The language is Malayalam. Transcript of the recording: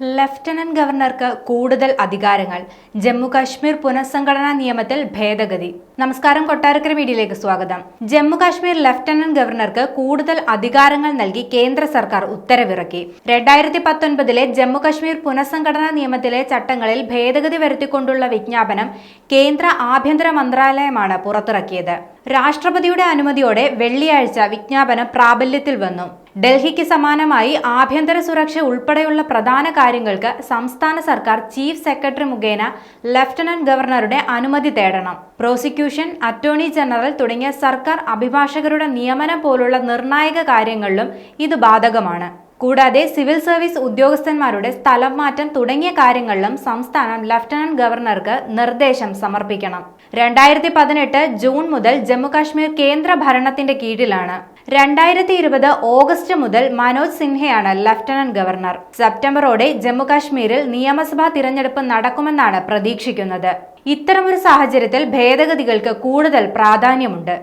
ലഫ്റ്റനന്റ് ഗവർണർക്ക് കൂടുതൽ അധികാരങ്ങൾ. ജമ്മു-കശ്മീർ പുനഃസംഘടനാ നിയമത്തിൽ ഭേദഗതി. നമസ്കാരം, കൊട്ടാരക്കര മീഡിയയിലേക്ക് സ്വാഗതം. ജമ്മു-കശ്മീർ ലഫ്റ്റനന്റ് ഗവർണർക്ക് കൂടുതൽ അധികാരങ്ങൾ നൽകി കേന്ദ്ര സർക്കാർ ഉത്തരവിറക്കി. 2019 ജമ്മു-കശ്മീർ പുനഃസംഘടനാ നിയമത്തിലെ ചട്ടങ്ങളിൽ ഭേദഗതി വരുത്തിക്കൊണ്ടുള്ള വിജ്ഞാപനം കേന്ദ്ര ആഭ്യന്തര മന്ത്രാലയമാണ് പുറത്തിറക്കിയത്. രാഷ്ട്രപതിയുടെ അനുമതിയോടെ വെള്ളിയാഴ്ച വിജ്ഞാപനം പ്രാബല്യത്തിൽ വന്നു. ഡൽഹിക്ക് സമാനമായി ആഭ്യന്തര സുരക്ഷ ഉൾപ്പെടെയുള്ള പ്രധാന കാര്യങ്ങൾക്ക് സംസ്ഥാന സർക്കാർ ചീഫ് സെക്രട്ടറി മുഖേന ലഫ്റ്റനന്റ് ഗവർണറുടെ അനുമതി തേടണം. പ്രോസിക്യൂഷൻ, അറ്റോർണി ജനറൽ തുടങ്ങിയ സർക്കാർ അഭിഭാഷകരുടെ നിയമനം പോലുള്ള നിർണായക കാര്യങ്ങളിലും ഇത് ബാധകമാണ്. കൂടാതെ സിവിൽ സർവീസ് ഉദ്യോഗസ്ഥന്മാരുടെ സ്ഥലം മാറ്റം തുടങ്ങിയ കാര്യങ്ങളിലും സംസ്ഥാനം ലഫ്റ്റനന്റ് ഗവർണർക്ക് നിർദ്ദേശം സമർപ്പിക്കണം. 2018 ജൂൺ മുതൽ ജമ്മുകാശ്മീർ കേന്ദ്ര ഭരണത്തിന്റെ കീഴിലാണ്. 2020 ഓഗസ്റ്റ് മുതൽ മനോജ് സിൻഹയാണ് ലഫ്റ്റനന്റ് ഗവർണർ. സെപ്റ്റംബറോടെ ജമ്മുകാശ്മീരിൽ നിയമസഭാ തിരഞ്ഞെടുപ്പ് നടക്കുമെന്നാണ് പ്രതീക്ഷിക്കുന്നത്. ഇത്തരമൊരു സാഹചര്യത്തിൽ ഭേദഗതികൾക്ക് കൂടുതൽ പ്രാധാന്യമുണ്ട്.